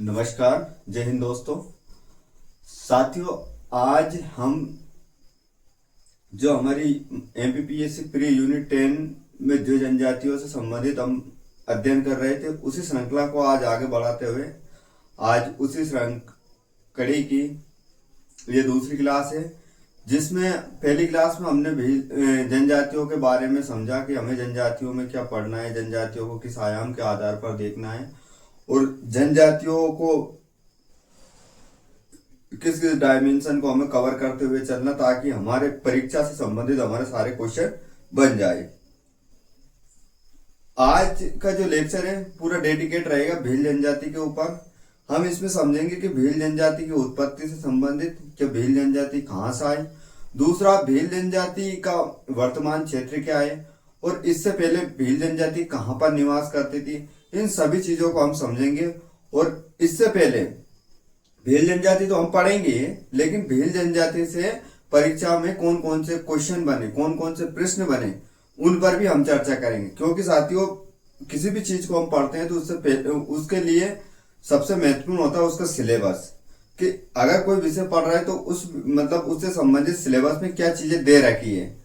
नमस्कार। जय हिंद दोस्तों। साथियों, आज हम जो हमारी एमपीपीएससी प्री यूनिट 10 में जो जनजातियों से संबंधित हम अध्ययन कर रहे थे, उसी श्रृंखला को आज आगे बढ़ाते हुए आज उसी कड़ी की ये दूसरी क्लास है, जिसमें पहली क्लास में हमने जनजातियों के बारे में समझा कि हमें जनजातियों में क्या पढ़ना है, जनजातियों को किस आयाम के आधार पर देखना है और जनजातियों को किस किस डायमेंशन को हमें कवर करते हुए चलना, ताकि हमारे परीक्षा से संबंधित हमारे सारे क्वेश्चन बन जाए। आज का जो लेक्चर है पूरा डेडिकेट रहेगा भील जनजाति के ऊपर। हम इसमें समझेंगे कि भील जनजाति की उत्पत्ति से संबंधित, कि भील जनजाति कहाँ से आई, दूसरा भील जनजाति का वर्तमान क्षेत्र क्या है, और इससे पहले भील जनजाति कहाँ पर निवास करती थी। इन सभी चीजों को हम समझेंगे। और इससे पहले भील जनजाति तो हम पढ़ेंगे, लेकिन भील जनजाति से परीक्षा में कौन कौन से क्वेश्चन बने, कौन कौन से प्रश्न बने, उन पर भी हम चर्चा करेंगे। क्योंकि साथियों, किसी भी चीज को हम पढ़ते हैं तो उसके लिए सबसे महत्वपूर्ण होता है उसका सिलेबस, कि अगर कोई विषय पढ़ रहा है तो उससे संबंधित सिलेबस में क्या चीजें दे रखी है।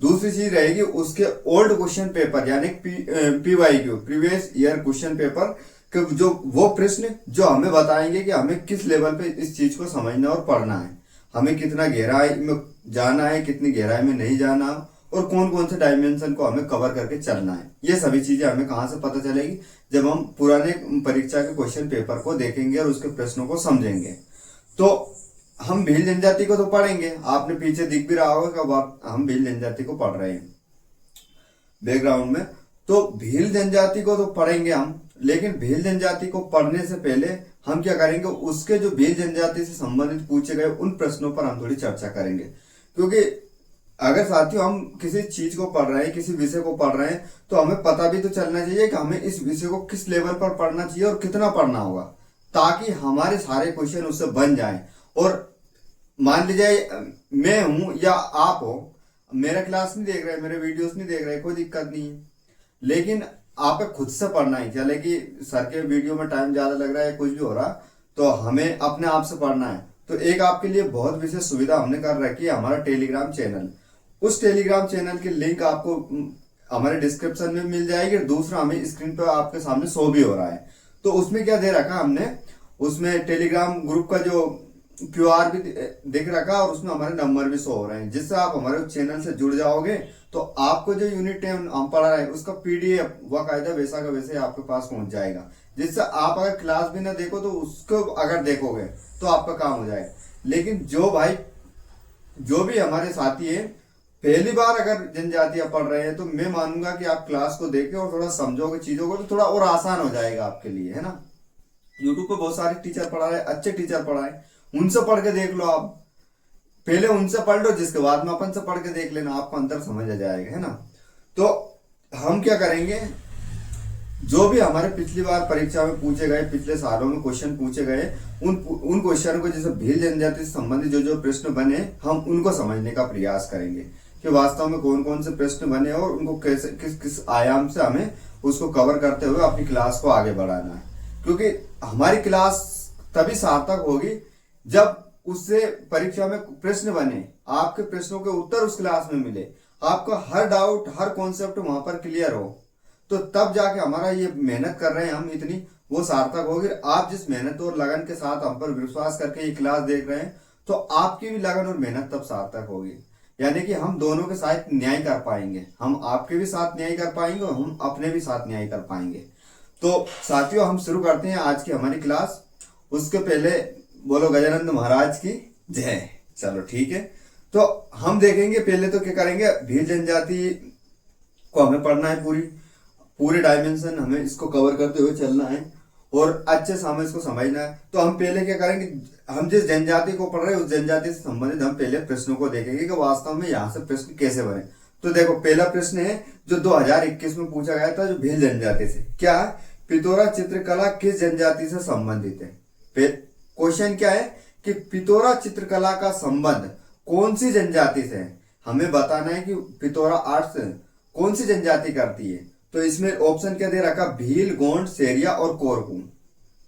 दूसरी चीज रहेगी उसके ओल्ड क्वेश्चन पेपर, यानी PYQ, previous year question paper, कि जो वो प्रश्न जो हमें बताएंगे कि हमें किस लेवल पे इस चीज को समझना और पढ़ना है, हमें कितना गहराई में जाना है, कितनी गहराई में नहीं जाना, और कौन कौन से डायमेंशन को हमें कवर करके चलना है। ये सभी चीजें हमें कहाँ से पता चलेगी, जब हम पुराने परीक्षा के क्वेश्चन पेपर को देखेंगे और उसके प्रश्नों को समझेंगे। तो हम भील जनजाति को तो पढ़ेंगे, आपने पीछे दिख भी रहा होगा कि हम भील जनजाति को पढ़ रहे हैं बैकग्राउंड में। तो भील जनजाति को तो पढ़ेंगे हम, लेकिन भील जनजाति को पढ़ने से पहले हम क्या करेंगे, उसके जो भील जनजाति से संबंधित पूछे गए उन प्रश्नों पर हम थोड़ी चर्चा करेंगे। क्योंकि अगर साथियों हम किसी चीज को पढ़ रहे हैं, किसी विषय को पढ़ रहे हैं, तो हमें पता भी तो चलना चाहिए कि हमें इस विषय को किस लेवल पर पढ़ना चाहिए और कितना पढ़ना होगा, ताकि हमारे सारे क्वेश्चन उससे बन जाएं। और मान लीजिए मैं हूं या आप हो, मेरा क्लास नहीं देख रहे, मेरे वीडियोस नहीं देख रहे, कोई दिक्कत नहीं है, लेकिन आपको खुद से पढ़ना है। चले कि सर के वीडियो में टाइम ज्यादा लग रहा है, कुछ भी हो रहा, तो हमें अपने आप से पढ़ना है। तो एक आपके लिए बहुत विशेष सुविधा हमने कर रखी है, हमारा टेलीग्राम चैनल। उस टेलीग्राम चैनल की लिंक आपको हमारे डिस्क्रिप्शन में मिल जाएगी। दूसरा, हमें स्क्रीन पर आपके सामने शो भी हो रहा है। तो उसमें क्या दे रखा हमने, उसमें टेलीग्राम ग्रुप का जो क्यूआर भी दिख रखा और उसमें हमारे नंबर भी शो हो रहे हैं, जिससे आप हमारे चैनल से जुड़ जाओगे तो आपको जो यूनिट हम पढ़ा रहे हैं उसका पीडीएफ वकायदा वैसा का वैसे आपके पास पहुंच जाएगा, जिससे आप अगर क्लास भी ना देखो तो उसको अगर देखोगे तो आपका काम हो जाएगा। लेकिन जो भी हमारे साथी है पहली बार अगर जनजातियां पढ़ रहे हैं, तो मैं मानूंगा कि आप क्लास को देखें और थोड़ा समझोगे चीजों को, तो थोड़ा और आसान हो जाएगा आपके लिए, है ना। यूट्यूब पे बहुत सारे टीचर पढ़ा रहे, अच्छे टीचर पढ़ाए, उनसे पढ़ के देख लो। आप पहले उनसे पढ़ लो, जिसके बाद में अपन से पढ़ के देख लेना, आपको अंतर समझ आ जाएगा, है ना। तो हम क्या करेंगे, जो भी हमारे पिछली बार परीक्षा में पूछे गए, पिछले सालों में क्वेश्चन पूछे गए, उन क्वेश्चन को, जैसे भील जनजाति से संबंधित जो प्रश्न बने, हम उनको समझने का प्रयास करेंगे कि वास्तव में कौन कौन से प्रश्न बने और उनको कैसे किस आयाम से हमें उसको कवर करते हुए अपनी क्लास को आगे बढ़ाना है। क्योंकि हमारी क्लास तभी सार्थक होगी जब उससे परीक्षा में प्रश्न बने, आपके प्रश्नों के उत्तर उस क्लास में मिले, आपका हर डाउट, हर कॉन्सेप्ट वहां पर क्लियर हो, तो तब जाके हमारा ये मेहनत कर रहे हैं हम इतनी, वो सार्थक होगी। आप जिस मेहनत और लगन के साथ हम पर विश्वास करके ये क्लास देख रहे हैं, तो आपकी भी लगन और मेहनत तब सार्थक होगी। यानी कि हम दोनों के साथ न्याय कर पाएंगे, हम आपके भी साथ न्याय कर पाएंगे और हम अपने भी साथ न्याय कर पाएंगे। तो साथियों, हम शुरू करते हैं आज की हमारी क्लास। उसके पहले बोलो गजानंद महाराज की जय। चलो ठीक है, तो हम देखेंगे पहले तो क्या करेंगे, भील जनजाति को हमें पढ़ना है, पूरे डायमेंशन हमें इसको कवर करते हुए चलना है और अच्छे से हमें इसको समझना है। तो हम पहले क्या करेंगे, हम जिस जनजाति को पढ़ रहे हैं उस जनजाति से संबंधित हम पहले प्रश्नों को देखेंगे कि वास्तव में यहाँ से प्रश्न कैसे बने। तो देखो, पहला प्रश्न है जो 2021 में पूछा गया था, जो भील जनजाति से, क्या है, पिथौरा चित्रकला किस जनजाति से संबंधित है। क्वेश्चन क्या है कि पिथौरा चित्रकला का संबंध कौन सी जनजाति से है, हमें बताना है कि पिथौरा आर्ट्स कौन सी जनजाति करती है। तो इसमें ऑप्शन क्या दे रखा, भील, गोंड, सेरिया और कोरकू।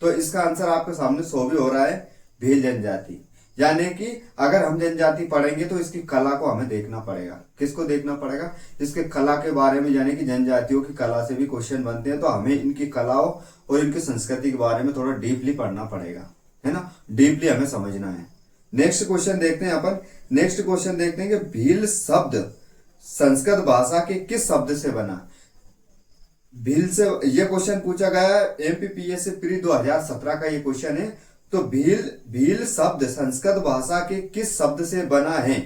तो इसका आंसर आपके सामने शो भी हो रहा है, भील जनजाति। यानी कि अगर हम जनजाति पढ़ेंगे तो इसकी कला को हमें देखना पड़ेगा। किसको देखना पड़ेगा? इसके कला के बारे में, यानी कि जनजातियों की कला से भी क्वेश्चन बनते हैं, तो हमें इनकी कलाओं और इनकी संस्कृति के बारे में थोड़ा डीपली पढ़ना पड़ेगा, है ना, डीपली हमें समझना है। नेक्स्ट क्वेश्चन देखते हैं अपन। नेक्स्ट क्वेश्चन देखते हैं कि भील शब्द संस्कृत भाषा के किस शब्द से बना? भील से यह क्वेश्चन पूछा गया है, एमपीपीएससी प्री 2017 का ये क्वेश्चन है। तो भील शब्द संस्कृत भाषा के किस शब्द से बना है?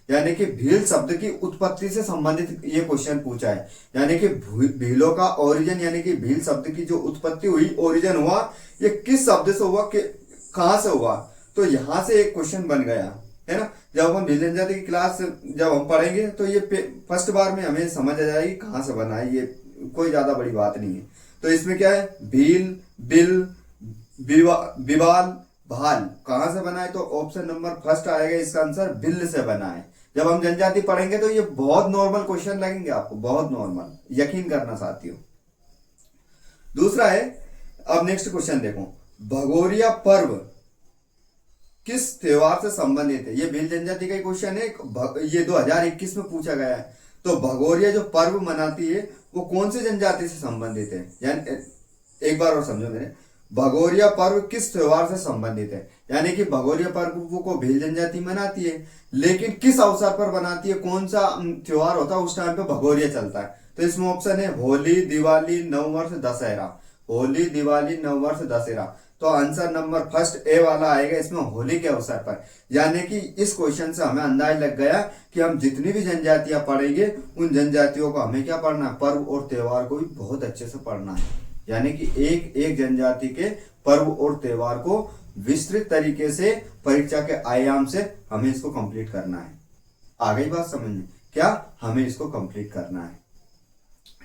यानी कि भील शब्द की उत्पत्ति से संबंधित ये क्वेश्चन पूछा है। यानी कि भीलों का ओरिजिन, यानी कि भील शब्द की जो उत्पत्ति हुई, ओरिजिन हुआ, ये किस शब्द से हुआ, कहां से हुआ? तो यहां से एक क्वेश्चन बन गया, है ना। जब हम भील जनजाति की क्लास जब हम पढ़ेंगे तो ये फर्स्ट बार में हमें समझ आ जाएगी कहां से बना है, ये कोई ज्यादा बड़ी बात नहीं है। तो इसमें क्या है? भील, बिल, बिवाल, भाल कहां से बना है? तो ऑप्शन नंबर फर्स्ट आएगा इसका आंसर, बिल से बना है। जब हम जनजाति पढ़ेंगे तो ये बहुत नॉर्मल क्वेश्चन लगेंगे आपको, बहुत नॉर्मल, यकीन करना साथियों। दूसरा है, अब नेक्स्ट क्वेश्चन देखो, भगोरिया पर्व किस त्योहार से संबंधित है? ये भील जनजाति का क्वेश्चन है, ये 2021 में पूछा गया है। तो भगोरिया जो पर्व मनाती है वो कौन सी जनजाति से संबंधित है? यानी एक बार और समझो मेरे, भगोरिया पर्व किस त्योहार से संबंधित है? यानी कि भगोरिया पर्व को भील जनजाति मनाती है, लेकिन किस अवसर पर बनाती है? कौन सा त्योहार होता है उस टाइम पे भगोरिया चलता है? तो इसमें ऑप्शन है होली, दिवाली, नववर्ष, दशहरा। होली, दिवाली, नववर्ष, दशहरा। तो आंसर नंबर फर्स्ट ए वाला आएगा इसमें, होली के अवसर पर। यानी कि इस क्वेश्चन से हमें अंदाज लग गया कि हम जितनी भी जनजातियां पढ़ेंगे उन जनजातियों को हमें क्या पढ़ना है? पर्व और त्योहार को भी बहुत अच्छे से पढ़ना है। यानी कि एक एक जनजाति के पर्व और त्योहार को विस्तृत तरीके से परीक्षा के आयाम से हमें इसको कंप्लीट करना है। आ गई बात समझ में? क्या हमें इसको कंप्लीट करना है?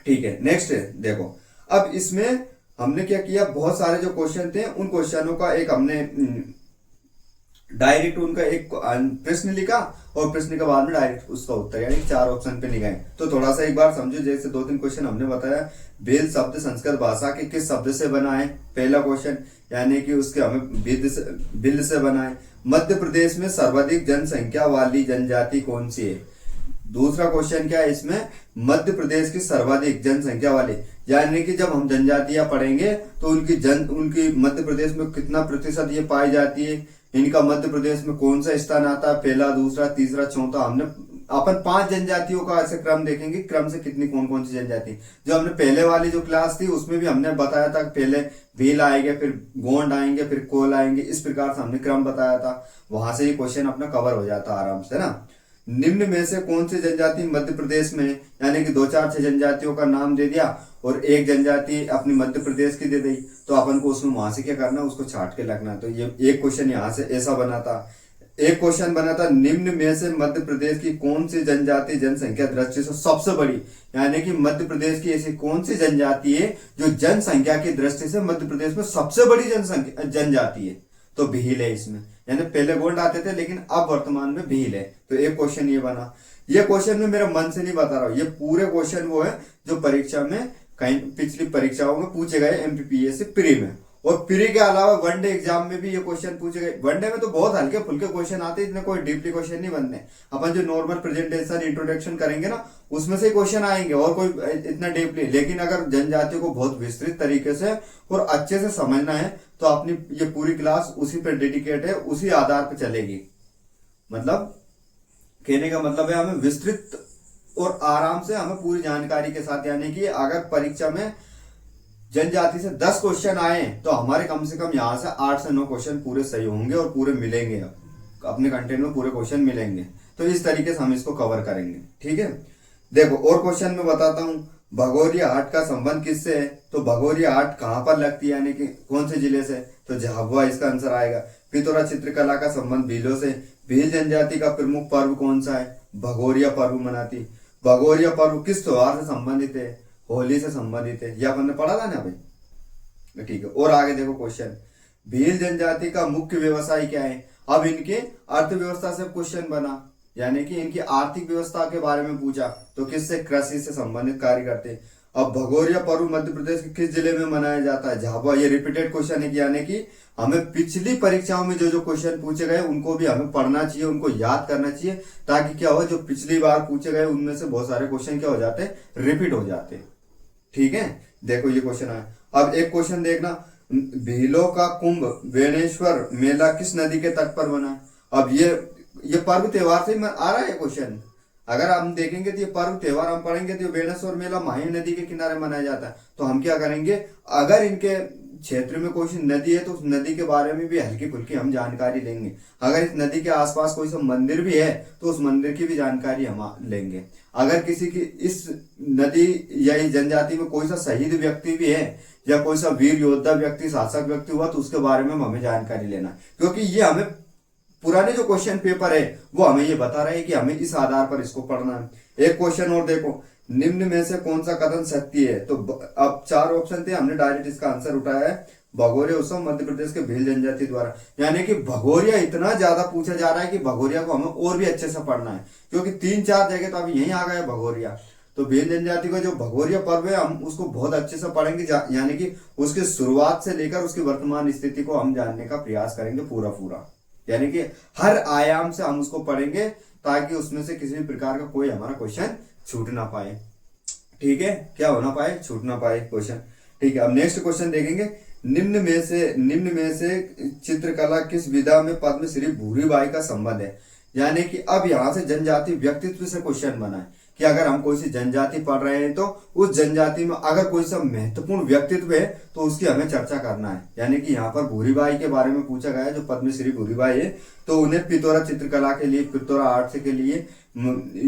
ठीक है, नेक्स्ट देखो। अब इसमें हमने क्या किया, बहुत सारे जो क्वेश्चन थे उन क्वेश्चनों का एक हमने डायरेक्ट उनका एक प्रश्न लिखा और प्रश्न के बाद में डायरेक्ट उसका उत्तर, यानी 4 ऑप्शन पे निकाले। तो थोड़ा सा एक बार समझो, जैसे 2-3 क्वेश्चन हमने बताया। भील शब्द संस्कृत भाषा के किस शब्द से बना है? पहला क्वेश्चन, यानी कि उसके हमें बिल से बना है। मध्य प्रदेश में सर्वाधिक जनसंख्या वाली जनजाति कौन सी है? दूसरा क्वेश्चन क्या है इसमें, मध्य प्रदेश की सर्वाधिक जनसंख्या वाली, यानी कि जब हम जनजातियां पढ़ेंगे तो उनकी मध्य प्रदेश में कितना प्रतिशत ये पाई जाती है, इनका मध्य प्रदेश में कौन सा स्थान आता है, पहला, दूसरा, तीसरा, चौथा। हमने अपन 5 जनजातियों का ऐसे क्रम देखेंगे, क्रम से कितनी कौन कौन सी जनजाति। जो हमने पहले वाली जो क्लास थी उसमें भी हमने बताया था, पहले भील आएंगे, फिर गोंड आएंगे, फिर कोल आएंगे, इस प्रकार से हमने क्रम बताया था। वहां से ये क्वेश्चन अपना कवर हो जाता आराम से ना। निम्न में से कौन सी जनजाति मध्य प्रदेश में, यानी कि 2, 4, 6 जनजातियों का नाम दे दिया और एक जनजाति अपनी मध्य प्रदेश की दे दी, तो अपन को उसमें वहां से क्या करना, उसको छाट के लगना। तो ये एक क्वेश्चन यहाँ से ऐसा बना था। एक क्वेश्चन बना था, निम्न में से मध्य प्रदेश की कौन सी जनजाति जनसंख्या दृष्टि से सबसे बड़ी, यानी कि मध्य प्रदेश की ऐसी कौन सी जनजाति है जो जनसंख्या की दृष्टि से मध्य प्रदेश में सबसे बड़ी जनजाति है? तो भील है इसमें। यानी पहले गोंड आते थे लेकिन अब वर्तमान में भील है। तो एक क्वेश्चन ये बना। ये क्वेश्चन में मेरा मन से नहीं बता रहा हूं, ये पूरे क्वेश्चन वो है जो परीक्षा में कहीं पिछली परीक्षाओं में पूछे गए एमपीपीएससी प्री में, और प्री के अलावा वनडे एग्जाम में भी ये क्वेश्चन पूछे गए। वनडे में तो बहुत हल्के फुल्के क्वेश्चन आते हैं, इतने कोई डीपली क्वेश्चन नहीं बनते। अपन जो नॉर्मल प्रेजेंटेशन इंट्रोडक्शन करेंगे ना, उसमें से क्वेश्चन आएंगे और कोई इतना डीपली। लेकिन अगर जनजातियों को बहुत विस्तृत तरीके से और अच्छे से समझना है तो अपनी ये पूरी क्लास उसी पर डेडिकेट है, उसी आधार पर चलेगी। मतलब कहने का मतलब है हमें विस्तृत और आराम से हमें पूरी जानकारी के साथ, यानी कि अगर परीक्षा में जनजाति से 10 क्वेश्चन आए तो हमारे कम से कम यहाँ से 8 से 9 क्वेश्चन पूरे सही होंगे और पूरे मिलेंगे, अपने कंटेंट में पूरे क्वेश्चन मिलेंगे। तो इस तरीके से हम इसको कवर करेंगे, ठीक है। देखो और क्वेश्चन में बताता हूँ, भगोरिया हाट का संबंध किससे है? तो भगोरिया हाट कहाँ पर लगती है, यानी कि कौन से जिले से? तो झाबुआ इसका आंसर आएगा। पिथौरा चित्रकला का संबंध भीलों से। भील जनजाति का प्रमुख पर्व कौन सा है? भगोरिया पर्व मनाती। भगोरिया पर्व किस त्योहार से संबंधित है? होली से संबंधित है। यह अपन ने पढ़ा था ना भाई, ठीक है। और आगे देखो क्वेश्चन, भील जनजाति का मुख्य व्यवसाय क्या है? अब इनके अर्थव्यवस्था से क्वेश्चन बना, यानी कि इनकी आर्थिक व्यवस्था के बारे में पूछा। तो किससे? कृषि से संबंधित कार्य करते। अब भगोरिया पर्व मध्य प्रदेश के किस जिले में मनाया जाता है? झाबुआ। ये रिपीटेड क्वेश्चन है, यानी कि हमें पिछली परीक्षाओं में जो जो क्वेश्चन पूछे गए उनको भी हमें पढ़ना चाहिए, उनको याद करना चाहिए, ताकि क्या हो, जो पिछली बार पूछे गए उनमें से बहुत सारे क्वेश्चन क्या हो जाते हैं, रिपीट हो जाते हैं। ठीक है, देखो ये क्वेश्चन आया। अब एक क्वेश्चन देखना, भीलों का कुंभ बेणेश्वर मेला किस नदी के तट पर बना है? अब ये पर्व त्योहार से आ रहा है क्वेश्चन। अगर हम देखेंगे तो ये पर्व त्योहार हम पढ़ेंगे तो बेणेश्वर मेला माही नदी के किनारे मनाया जाता है। तो हम क्या करेंगे, अगर इनके क्षेत्र में कोई सी नदी है तो उस नदी के बारे में भी हल्की फुल्की हम जानकारी लेंगे। अगर इस नदी के आसपास कोई सा मंदिर भी है तो उस मंदिर की भी जानकारी हम लेंगे। अगर किसी की इस नदी या इस जनजाति में कोई सा शहीद व्यक्ति भी है या कोई सा वीर योद्धा व्यक्ति, शासक व्यक्ति हुआ, तो उसके बारे में हमें जानकारी लेना, क्योंकि ये हमें पुराने जो क्वेश्चन पेपर है वो हमें ये बता रहे हैं कि हमें इस आधार पर इसको पढ़ना है। एक क्वेश्चन और देखो, निम्न में से कौन सा कथन सत्य है? तो अब 4 ऑप्शन थे, हमने डायरेक्ट इसका आंसर उठाया है, भगोरिया उत्सव मध्य प्रदेश के भील जनजाति द्वारा। यानी कि भगोरिया इतना ज्यादा पूछा जा रहा है कि भगोरिया को हमें और भी अच्छे से पढ़ना है, क्योंकि 3-4 जगह तो अभी यही आ गया भगोरिया। तो भील जनजाति का जो भगोरिया पर्व है हम उसको बहुत अच्छे से पढ़ेंगे, यानी कि उसकी शुरुआत से लेकर उसकी वर्तमान स्थिति को हम जानने का प्रयास करेंगे पूरा, यानी कि हर आयाम से हम उसको पढ़ेंगे, ताकि उसमें से किसी भी प्रकार का कोई हमारा क्वेश्चन छूट ना पाए। ठीक है, क्या होना पाए, छूट ना पाए क्वेश्चन। ठीक है, अब नेक्स्ट क्वेश्चन देखेंगे, निम्न में से चित्रकला किस विधा में पद्मश्री भूरीबाई का संबंध है? यानी कि अब यहाँ से जनजाति व्यक्तित्व से क्वेश्चन बना है कि अगर हम कोई सी जनजाति पढ़ रहे हैं तो उस जनजाति में अगर कोई सा महत्वपूर्ण व्यक्तित्व है तो उसकी हमें चर्चा करना है। यानी कि यहाँ पर भूरीबाई के बारे में पूछा गया है, जो पद्मश्री भूरीबाई है, तो उन्हें पिथौरा चित्रकला के लिए, पिथौरा आर्ट के लिए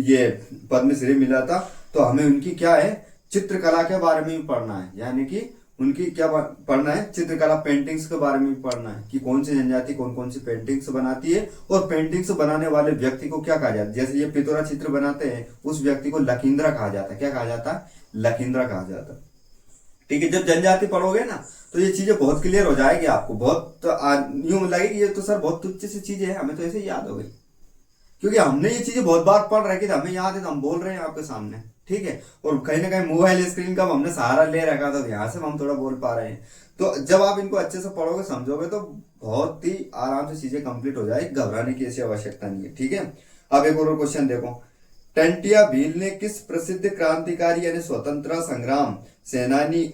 ये पद्मश्री मिला था। तो हमें उनकी क्या है, चित्रकला के बारे में भी पढ़ना है, यानी कि उनकी क्या पढ़ना है, चित्रकला पेंटिंग्स के बारे में भी पढ़ना है कि कौन सी जनजाति कौन कौन सी पेंटिंग्स बनाती है, और पेंटिंग्स बनाने वाले व्यक्ति को क्या कहा जाता है। जैसे ये पिथौरा चित्र बनाते हैं उस व्यक्ति को लकींद्रा कहा जाता है। क्या कहा जाता है, लकींद्रा कहा जाता है। ठीक है, जब जनजाति पढ़ोगे ना तो ये चीजें बहुत क्लियर हो जाएगी आपको, बहुत यूं लगेगी ये तो सर बहुत तुच्छ सी चीजें है, हमें तो ऐसे याद हो गई, क्योंकि हमने ये चीजें बहुत बार पढ़ रखी थी, हमें याद है तो हम बोल रहे हैं आपके सामने। ठीक है, और कहीं ना कहीं मोबाइल स्क्रीन का हमने सहारा ले रखा था, यहाँ से हम थोड़ा बोल पा रहे हैं। तो जब आप इनको अच्छे से पढ़ोगे समझोगे तो बहुत ही आराम से चीजें कंप्लीट हो जाएगी, घबराने की ऐसी आवश्यकता नहीं है। ठीक है, अब एक और क्वेश्चन देखो, टंटिया भील ने किस प्रसिद्ध क्रांतिकारी यानी स्वतंत्रता संग्राम सेनानी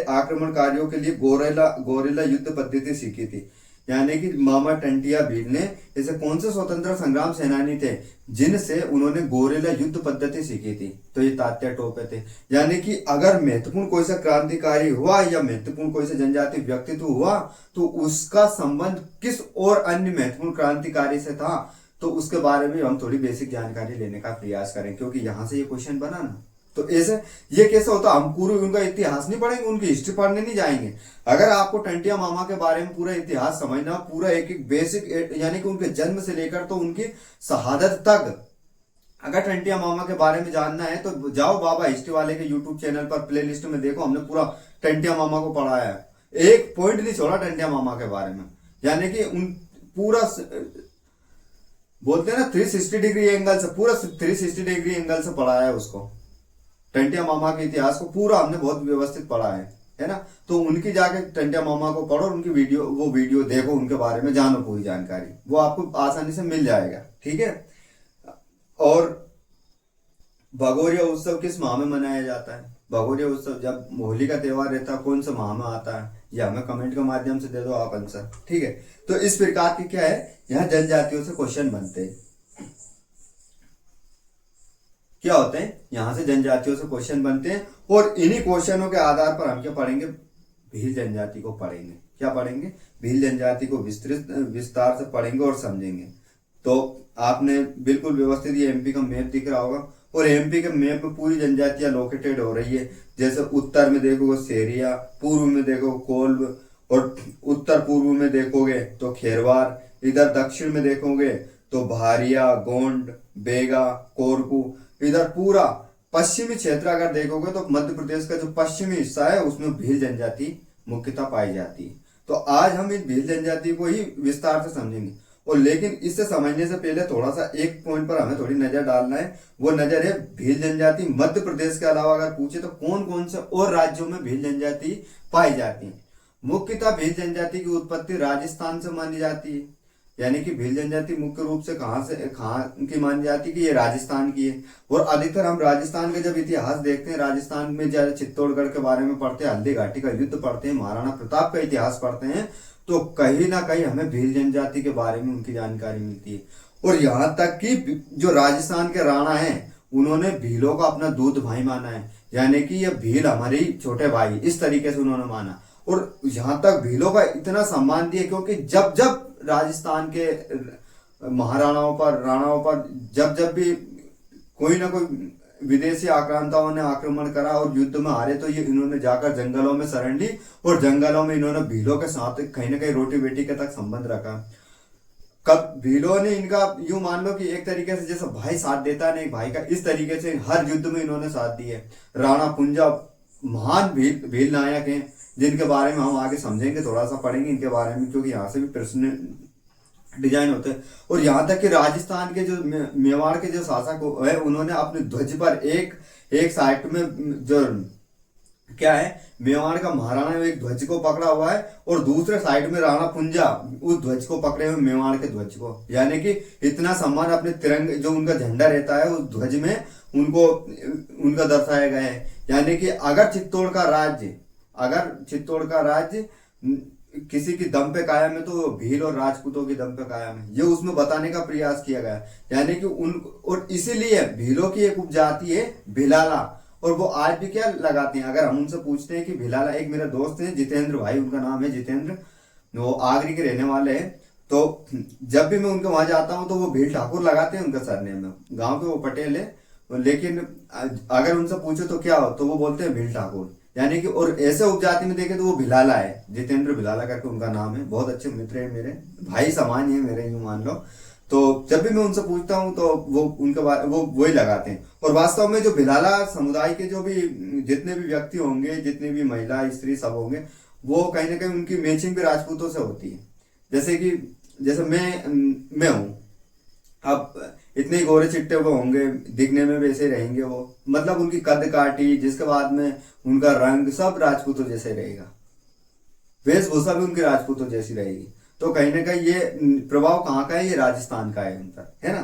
आक्रमणकारियों के लिए गोरेला युद्ध पद्धति सीखी थी? यानी कि मामा टंटिया भील ने ऐसे कौन से स्वतंत्र संग्राम सेनानी थे जिनसे उन्होंने गोरेला युद्ध पद्धति सीखी थी? तो ये तात्या टोपे थे। यानी कि अगर महत्वपूर्ण कोई सा क्रांतिकारी हुआ या महत्वपूर्ण कोई सा जनजाति व्यक्तित्व हुआ तो उसका संबंध किस और अन्य महत्वपूर्ण क्रांतिकारी से था, तो उसके बारे में हम थोड़ी बेसिक जानकारी लेने का प्रयास करें, क्योंकि यहाँ से ये क्वेश्चन बना ना। तो ऐसे ये कैसे होता, हम पूरे उनका इतिहास नहीं पढ़ेंगे, उनकी हिस्ट्री पढ़ने नहीं जाएंगे। अगर आपको टंटिया मामा के बारे में पूरा इतिहास समझना, पूरा एक एक बेसिक यानी कि उनके जन्म से लेकर तो उनकी शहादत तक अगर टंटिया मामा के बारे में जानना है तो जाओ बाबा हिस्ट्री वाले के यूट्यूब चैनल पर प्लेलिस्ट में देखो, हमने पूरा टंटिया मामा को पढ़ाया है, एक पॉइंट नहीं छोड़ा टंटिया मामा के बारे में। यानी कि उन पूरा बोलते हैं ना 360 डिग्री एंगल से, पूरा 360 डिग्री एंगल से पढ़ाया है उसको। टंटिया मामा के इतिहास को पूरा हमने बहुत व्यवस्थित पढ़ा है ना। तो उनकी जाके टंटिया मामा को पढ़ो, उनकी वो वीडियो देखो, उनके बारे में जानो पूरी जानकारी, वो आपको आसानी से मिल जाएगा। ठीक है, और भगोरिया उत्सव किस माह में मनाया जाता है? भगोरिया उत्सव जब होली का त्योहार रहता है, कौन सा माह में आता है, या हमें कमेंट के माध्यम से दे दो आप आंसर। ठीक है, तो इस प्रकार की क्या है, यहाँ जनजातियों से क्वेश्चन बनते हैं। क्या होते हैं, यहाँ से जनजातियों से क्वेश्चन बनते हैं, और इन्हीं क्वेश्चनों के आधार पर हम क्या पढ़ेंगे, भील जनजाति को पढ़ेंगे। क्या पढ़ेंगे, भील जनजाति को विस्तार से पढ़ेंगे और समझेंगे। तो आपने बिल्कुल व्यवस्थित ये एमपी का मैप दिख रहा होगा, और एमपी के मैप में पूरी जनजातियां लोकेटेड हो रही है। जैसे उत्तर में देखोगे सेरिया, पूर्व में देखो कोल्व, और उत्तर पूर्व में देखोगे तो खेरवार, इधर दक्षिण में देखोगे तो भारिया, गोंड, बेगा, कोरकू, इधर पूरा पश्चिमी क्षेत्र अगर देखोगे तो मध्य प्रदेश का जो पश्चिमी हिस्सा है उसमें भील जनजाति मुख्यतः पाई जाती है। तो आज हम इस भील जनजाति को ही विस्तार से समझेंगे। और लेकिन इससे समझने से पहले थोड़ा सा एक पॉइंट पर हमें थोड़ी नजर डालना है। वो नजर है भील जनजाति मध्य प्रदेश के अलावा अगर पूछे तो कौन कौन से और राज्यों में भील जनजाति पाई जाती है। मुख्यतः भील जनजाति की उत्पत्ति राजस्थान से मानी जाती है। यानी कि भील जनजाति मुख्य रूप से कहाँ की मानी जाती है कि ये राजस्थान की है। और अधिकतर हम राजस्थान का जब इतिहास देखते हैं, राजस्थान में जब चित्तौड़गढ़ के बारे में पढ़ते हैं, हल्दी घाटी का युद्ध पढ़ते हैं, महाराणा प्रताप का इतिहास पढ़ते हैं, तो कहीं ना कहीं हमें भील जनजाति के बारे में उनकी जानकारी मिलती है। और यहाँ तक कि जो राजस्थान के राणा हैं उन्होंने भीलों का अपना दूध भाई माना है। यानी कि ये भील हमारे छोटे भाई, इस तरीके से उन्होंने माना। और यहाँ तक भीलों का इतना सम्मान दिया क्योंकि जब जब राजस्थान के महाराणाओं पर, राणाओं पर जब जब भी कोई ना कोई विदेशी आक्रांताओं ने आक्रमण करा और युद्ध में हारे, तो ये इन्होंने जाकर जंगलों में शरण ली और जंगलों में इन्होंने भीलों के साथ कहीं ना कहीं रोटी बेटी के तक संबंध रखा। कब भीलों ने इनका यूं मान लो कि एक तरीके से जैसे भाई साथ देता है ना एक भाई का, इस तरीके से हर युद्ध में इन्होंने साथ दिए। राणा कुंजा महान भील नायक हैं जिनके बारे में हम आगे समझेंगे, थोड़ा सा पढ़ेंगे इनके बारे में, क्योंकि यहाँ से भी प्रश्न डिजाइन होते हैं। और यहाँ तक कि राजस्थान के जो मेवाड़ के जो शासक है उन्होंने अपने ध्वज पर एक साइड में जो क्या है मेवाड़ का महाराणा एक ध्वज को पकड़ा हुआ है और दूसरे साइड में राणा पुंजा उस ध्वज को पकड़े हुए मेवाड़ के ध्वज को। यानी कि इतना सम्मान अपने तिरंगे जो उनका झंडा रहता है उस ध्वज में उनको उनका दर्शाया गया है। यानी कि अगर चित्तौड़ का राज्य किसी की दम पे कायम है तो भील और राजपूतों की दम पे कायम है, ये उसमें बताने का प्रयास किया गया। यानी कि और इसीलिए भीलों की एक उपजाति है भिलाला, और वो आज भी क्या लगाते हैं। अगर हम उनसे पूछते हैं कि भिलाला, एक मेरा दोस्त है जितेंद्र भाई, उनका नाम है जितेंद्र, वो आगरी के रहने वाले हैं, तो जब भी मैं उनके वहां जाता हूँ तो वो भील ठाकुर लगाते हैं उनका सरनेम में। गाँव के वो पटेल है, लेकिन अगर उनसे पूछो तो क्या हो तो वो बोलते हैं भील ठाकुर। यानी कि और ऐसे उपजाति में देखे तो वो भिलाला है, जितेंद्र भिलाला करके उनका नाम है। बहुत अच्छे मित्र है मेरे, भाई समान है मेरे, यूं मान लो। तो जब भी मैं उनसे पूछता हूँ तो वो उनके बारे वो वही लगाते हैं। और वास्तव में जो भिलाला समुदाय के जो भी जितने भी व्यक्ति होंगे, जितने भी महिला स्त्री सब होंगे, वो कहीं ना कहीं उनकी मैचिंग भी राजपूतों से होती है। जैसे मैं हूँ, अब इतने गोरे चिट्टे वो होंगे, दिखने में वैसे रहेंगे वो, मतलब उनकी कद काठी, जिसके बाद में उनका रंग सब राजपूतों जैसे रहेगा, वेशभूषा भी उनकी राजपूतों जैसी रहेगी। तो कहीं ना कहीं ये प्रभाव कहाँ का है, ये राजस्थान का है उन पर, है ना।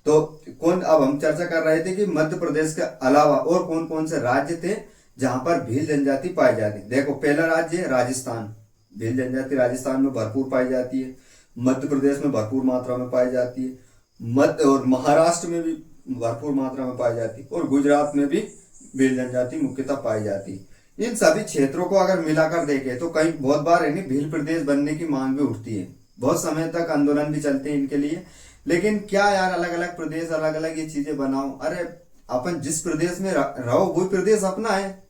तो अब हम चर्चा कर रहे थे कि मध्य प्रदेश के अलावा और कौन कौन से राज्य थे जहां पर भील जनजाति पाई जाती है। देखो पहला राज्य है राजस्थान। भील जनजाति राजस्थान में भरपूर पाई जाती है, मध्य प्रदेश में भरपूर मात्रा में पाई जाती है, मध्य और महाराष्ट्र में भी भरपूर मात्रा में पाई जाती है, और गुजरात में भी भील जनजाति मुख्यतः पाई जाती है। इन सभी क्षेत्रों को अगर मिलाकर देखें तो कई बहुत बार भील प्रदेश बनने की मांग भी उठती है, बहुत समय तक आंदोलन भी चलते हैं इनके लिए। लेकिन क्या यार, अलग अलग प्रदेश अलग अलग ये चीजें बनाओ, अरे अपन जिस प्रदेश में रहो वही प्रदेश अपना है,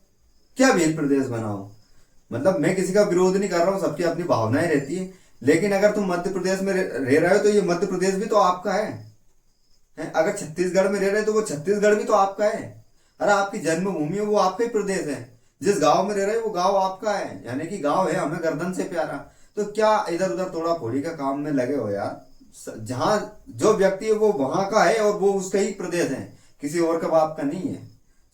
क्या भील प्रदेश बनाओ। मतलब मैं किसी का विरोध नहीं कर रहा हूँ, सबकी अपनी भावनाएं रहती है, लेकिन अगर तुम मध्य प्रदेश में रह रहे हो तो ये मध्य प्रदेश भी तो आपका है। अगर छत्तीसगढ़ में रह रहे हो तो वो छत्तीसगढ़ भी तो आपका है। अरे आपकी जन्मभूमि है वो आपका ही प्रदेश है, जिस गांव में रह रहे हो वो गांव आपका है। यानी कि गांव है हमें गर्दन से प्यारा। तो क्या इधर उधर थोड़ा फोड़ी का काम में लगे हो यार। जहां जो व्यक्ति है वो वहां का है और वो उसका ही प्रदेश है, किसी और का बाप का नहीं है।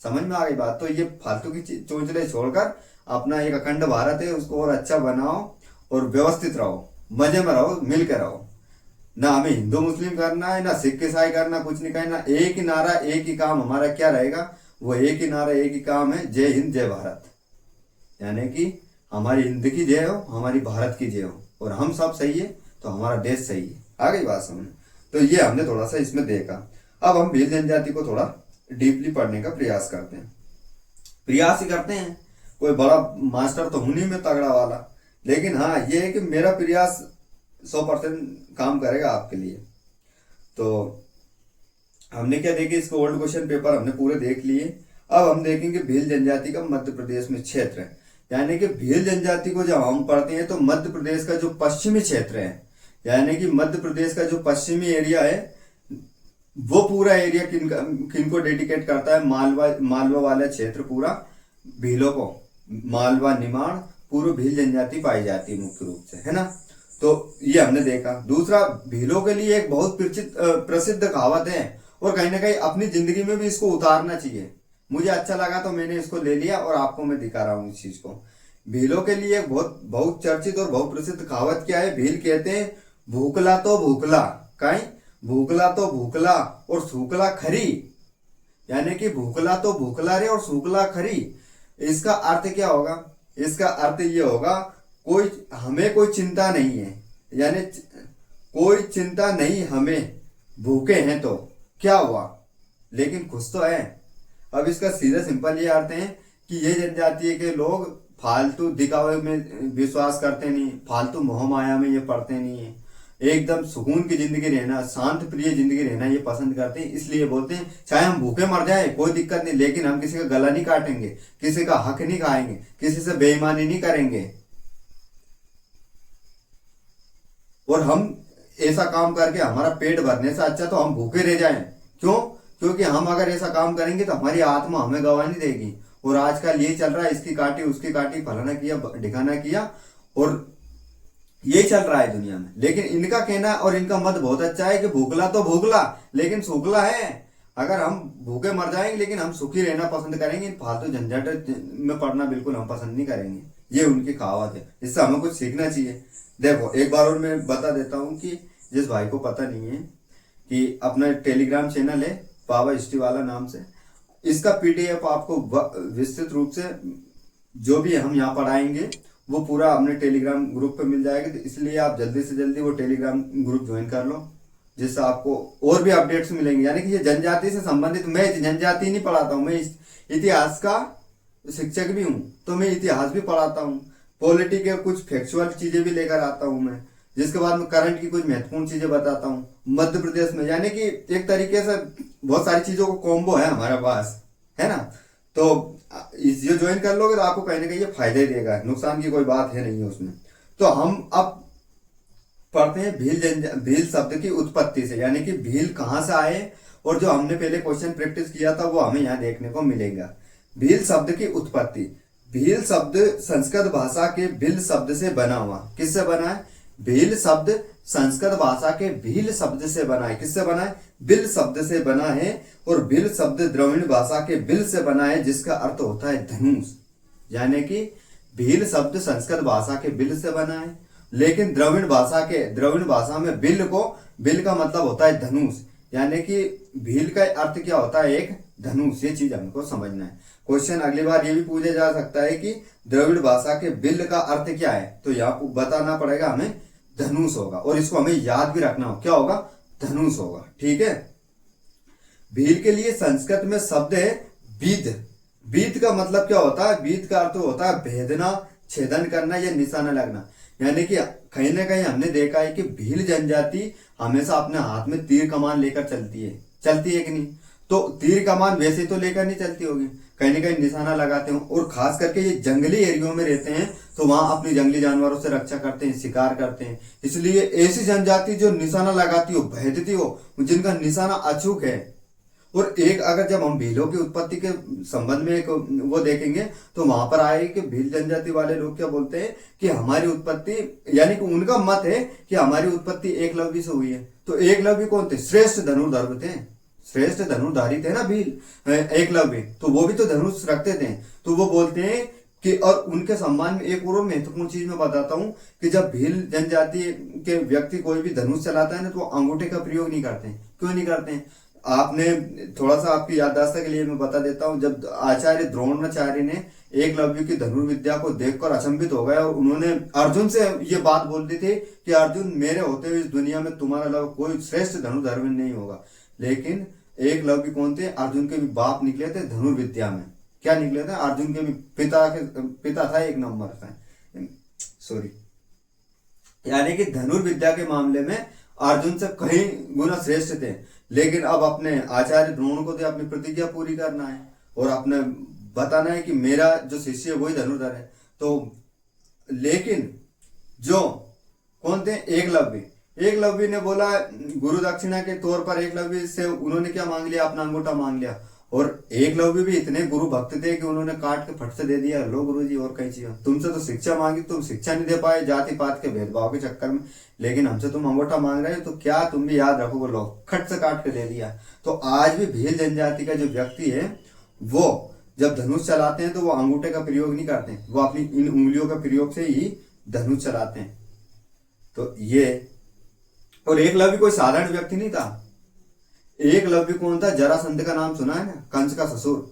समझ में आ गई बात। तो ये फालतू की चोंचले छोड़कर अपना एक अखंड भारत है उसको और अच्छा बनाओ और व्यवस्थित रहो, मजे में रहो, मिल के रहो। ना हमें हिंदू मुस्लिम करना है, ना सिख ईसाई करना, कुछ नहीं करना। एक ही नारा एक ही काम हमारा क्या रहेगा, वो एक ही नारा एक ही काम है, जय हिंद जय भारत। यानी कि हमारी हिंद की जय हो, हमारी भारत की जय हो, और हम सब सही है तो हमारा देश सही है। आ गई बात समझ। तो ये हमने थोड़ा सा इसमें देखा। अब हम भील जनजाति को थोड़ा डीपली पढ़ने का प्रयास करते हैं। प्रयास ही करते हैं, कोई बड़ा मास्टर तो हूं नहीं मैं तगड़ा वाला, लेकिन हाँ ये है कि मेरा प्रयास 100% काम करेगा आपके लिए। तो हमने क्या देखे, इसको ओल्ड क्वेश्चन पेपर हमने पूरे देख लिए। अब हम देखेंगे भील जनजाति का मध्य प्रदेश में क्षेत्र है। यानी कि भील जनजाति को जब हम पढ़ते हैं तो मध्य प्रदेश का जो पश्चिमी क्षेत्र है, यानी कि मध्य प्रदेश का जो पश्चिमी एरिया है वो पूरा एरिया किनको डेडिकेट करता है, मालवा वाला क्षेत्र पूरा भीलों को, मालवा निमाड़ पूर्व भील जनजाति पाई जाती है मुख्य रूप से, है ना। तो ये हमने देखा। दूसरा, भीलों के लिए एक बहुत प्रसिद्ध कहावत है और कहीं ना कहीं अपनी जिंदगी में भी इसको उतारना चाहिए। मुझे अच्छा लगा तो मैंने इसको ले लिया और आपको मैं दिखा रहा हूँ इस चीज को। भीलों के लिए एक बहुत बहुत चर्चित और बहुत प्रसिद्ध कहावत क्या है? भील कहते हैं, भूखला तो भूखला, कहीं भूखला तो भूखला और सूखला खरी। यानी कि भूखला तो भूखला रे और सूखला खरी। इसका अर्थ क्या होगा? इसका अर्थ ये होगा, हमें कोई चिंता नहीं है, यानी कोई चिंता नहीं हमें, भूखे हैं तो क्या हुआ, लेकिन खुश तो है। अब इसका सीधा सिंपल ये अर्थ है कि ये जनजाति के लोग फालतू दिखावे में विश्वास करते नहीं, फालतू मोह माया में ये पड़ते नहीं है, एकदम सुकून की जिंदगी रहना, शांत प्रिय जिंदगी रहना ये पसंद करते हैं। इसलिए बोलते हैं चाहे हम भूखे मर जाए कोई दिक्कत नहीं, लेकिन हम किसी का गला नहीं काटेंगे, किसी का हक नहीं खाएंगे, किसी से बेईमानी नहीं करेंगे। और हम ऐसा काम करके हमारा पेट भरने से अच्छा तो हम भूखे रह जाएं। क्यों? क्योंकि हम अगर ऐसा काम करेंगे तो हमारी आत्मा हमें गवाह नहीं देगी। और आजकल ये चल रहा है, इसकी काटी उसकी काटी, फलाना किया ढिकाना किया, और ये चल रहा है दुनिया में। लेकिन इनका कहना और इनका मत बहुत अच्छा है कि भूखला तो भूखला लेकिन सूखला है। अगर हम भूखे मर जाएंगे लेकिन हम सुखी रहना पसंद करेंगे, फालतू झंझट में पड़ना बिल्कुल हम पसंद नहीं करेंगे। ये उनकी कहावत है, इससे हमें कुछ सीखना चाहिए। देखो एक बार और मैं बता देता हूँ कि जिस भाई को पता नहीं है कि अपना टेलीग्राम चैनल है पावा हिस्ट्री वाला नाम से, इसका पीडीएफ आपको विस्तृत रूप से जो भी हम यहाँ पढ़ाएंगे वो पूरा अपने टेलीग्राम ग्रुप पे मिल जाएगा। तो इसलिए आप जल्दी से जल्दी वो टेलीग्राम ग्रुप ज्वाइन कर लो, जिससे आपको और भी अपडेट्स मिलेंगे। यानी कि ये जनजाति से संबंधित, मैं जनजाति नहीं पढ़ाता हूँ, मैं इतिहास का शिक्षक भी हूँ, तो मैं इतिहास भी पढ़ाता हूँ, पॉलिटी के कुछ फैक्चुअल चीजें भी लेकर आता हूँ मैं, जिसके बाद में करंट की कुछ महत्वपूर्ण चीजें बताता हूँ मध्य प्रदेश में। यानी कि एक तरीके से बहुत सारी चीजों को कॉम्बो है हमारे पास, है ना। तो ये ज्वाइन कर लोगे तो आपको कहीं ना कहीं ये फायदा ही देगा, नुकसान की कोई बात है नहीं उसमें। तो हम अब पढ़ते हैं भील शब्द की उत्पत्ति से, यानी कि भील कहाँ से आए, और जो हमने पहले क्वेश्चन प्रैक्टिस किया था वो हमें यहाँ देखने को मिलेगा। भील शब्द की उत्पत्ति। भील शब्द संस्कृत भाषा के भिल शब्द से बना हुआ। किससे बना है? भील शब्द संस्कृत भाषा के भील शब्द से बना है। किससे बना है? बिल शब्द से बना है। और बिल शब्द द्रविड़ भाषा के बिल से बना है, जिसका अर्थ होता है धनुष। यानी कि भील शब्द संस्कृत भाषा के बिल से बना है, लेकिन द्रविड़ भाषा में बिल का मतलब होता है धनुष। यानी कि भील का अर्थ क्या होता है? एक धनुष। ये चीज हमको समझना है। क्वेश्चन अगली बार ये भी पूछा जा सकता है कि द्रविड़ भाषा के बिल का अर्थ क्या है, तो यहाँ बताना पड़ेगा हमें धनुष होगा, और इसको हमें याद भी रखना हो, क्या होगा? धनुष होगा। ठीक है। भील के लिए संस्कृत में शब्द है बीद। बीद का मतलब क्या होता है? बीद का अर्थ होता है भेदना, छेदन करना या निशाना लगना। यानी कि कहीं ना कहीं हमने देखा है कि भील जनजाति हमेशा अपने हाथ में तीर कमान लेकर चलती है कि नहीं? तो तीर कमान वैसे तो लेकर नहीं चलती होगी, कहीं ना कहीं निशाना लगाते हो। और खास करके ये जंगली एरियो में रहते हैं तो वहां अपनी जंगली जानवरों से रक्षा करते हैं, शिकार करते हैं। इसलिए ऐसी जनजाति जो निशाना लगाती हो, भेदती हो, जिनका निशाना अचूक है। और एक अगर जब हम भीलों की उत्पत्ति के संबंध में एक वो देखेंगे तो वहां पर आए कि भील जनजाति वाले लोग क्या बोलते हैं कि हमारी उत्पत्ति, यानी कि उनका मत है कि हमारी उत्पत्ति एकलव्य से हुई है। तो एकलव्य कौन थे? श्रेष्ठ धनुर्धर थे, श्रेष्ठ धनुर्धारी थे ना भील एकलव्य, तो वो भी तो धनुष रखते थे। तो वो बोलते हैं कि, और उनके सम्मान में एक और महत्वपूर्ण चीज मैं बताता हूँ कि जब भील जनजाति के व्यक्ति कोई भी धनुष चलाता है ना तो वो अंगूठे का प्रयोग नहीं करते। क्यों नहीं करते? आपने थोड़ा सा आपकी याददाश्त के लिए मैं बता देता हूँ। जब आचार्य द्रोणाचार्य ने एकलव्य की धनुर्विद्या को देखकर अचंभित हो गए और उन्होंने अर्जुन से ये बात बोल दी थी कि अर्जुन, मेरे होते हुए इस दुनिया में तुम्हारा अलावा कोई श्रेष्ठ धनुर्धर नहीं होगा। लेकिन एकलव्य कौन थे? अर्जुन के भी बाप निकले थे धनुर्विद्या में। क्या निकले थे? अर्जुन के भी पिता था एक नंबर का, सॉरी। यानी कि धनुर्विद्या के मामले में अर्जुन से कहीं गुना श्रेष्ठ थे। लेकिन अब अपने आचार्य द्रोण को तो अपनी प्रतिज्ञा पूरी करना है और अपने बताना है कि मेरा जो शिष्य है वही धनुर्धर है। तो लेकिन जो कौन थे? एकलव्य ने बोला, गुरु दक्षिणा के तौर पर एकलव्य से उन्होंने क्या मांग लिया? अपना अंगूठा मांग लिया। और एकलव्य भी इतने गुरु भक्त थे कि उन्होंने काट के फट से दे दिया, लो गुरु जी और कई चीज तुमसे तो शिक्षा मांगी, तुम शिक्षा नहीं दे पाए जाति पात के भेदभाव के चक्कर में, लेकिन हमसे तुम अंगूठा मांग रहे हो, तो क्या तुम भी याद रखो, लो खट से काट के दे दिया। तो आज भी भील जनजाति का जो व्यक्ति है वो जब धनुष चलाते हैं तो वो अंगूठे का प्रयोग नहीं करते, वो अपनी इन उंगलियों का प्रयोग से ही धनुष चलाते हैं। तो ये, और एकलव्य कोई साधारण व्यक्ति नहीं था। एकलव्य कौन था? जरासंध का नाम सुना है ना, कंस का ससुर।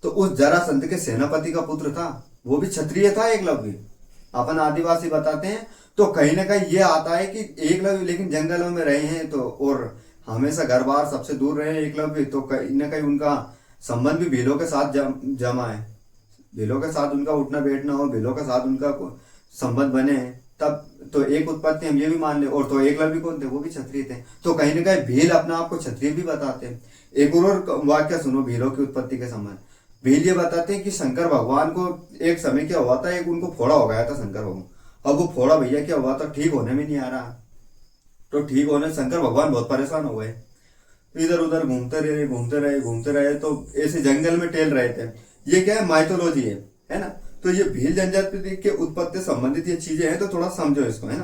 तो उस जरासंध के सेनापति का पुत्र था, वो भी क्षत्रिय था एकलव्य, अपन आदिवासी बताते हैं। तो कहीं ना कहीं ये आता है कि एकलव्य लेकिन जंगलों में रहे हैं तो, और हमेशा घर बार सबसे दूर रहे हैं एकलव्य, तो कहीं ना कहीं उनका संबंध भी भीलों के साथ जमा है, भीलों के साथ उनका उठना बैठना हो, भीलों के साथ उनका संबंध बने हैं, तब तो एक उत्पत्ति हम ये भी मान ले। और तो एकलव्य कौन थे? वो भी क्षत्रिय थे। तो कहीं ना कहीं भील अपने आप को क्षत्रिय भी बताते हैं। एक और वाक्य सुनो भीलों की उत्पत्ति के संबंध। भील ये बताते हैं कि शंकर भगवान को एक समय क्या हुआ था, एक उनको फोड़ा हो गया था शंकर भगवान। अब वो फोड़ा भैया क्या हुआ था, ठीक होने में नहीं आ रहा। तो ठीक होने शंकर भगवान बहुत परेशान हो गए, इधर उधर घूमते रहे तो ऐसे जंगल में टहल रहे थे। ये क्या है? माइथोलॉजी है ना। तो ये भील जनजाति के उत्पत्ति संबंधित ये चीजें हैं, तो थोड़ा समझो इसको, है ना।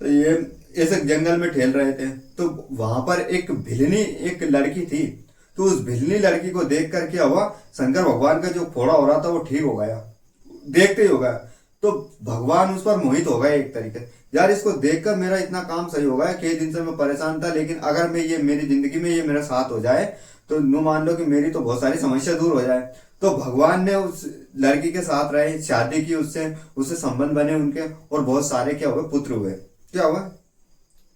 तो ये ऐसे जंगल में टहल रहे थे, तो वहां पर एक भिलनी एक लड़की थी। तो उस भिलनी लड़की को देख कर क्या हुआ, शंकर भगवान का जो फोड़ा हो रहा था वो ठीक हो गया, देखते ही होगा। तो भगवान उस पर मोहित हो गए एक तरीके से, यार इसको देखकर मेरा इतना काम सही हो गया, कई दिन से मैं परेशान था, लेकिन अगर मैं ये मेरी जिंदगी में ये मेरा साथ हो जाए तो नो मान लो कि मेरी तो बहुत सारी समस्या दूर हो जाए। तो भगवान ने उस लड़की के साथ रहे, शादी की उससे संबंध बने उनके, और बहुत सारे क्या हुए, पुत्र हुए। क्या हुआ?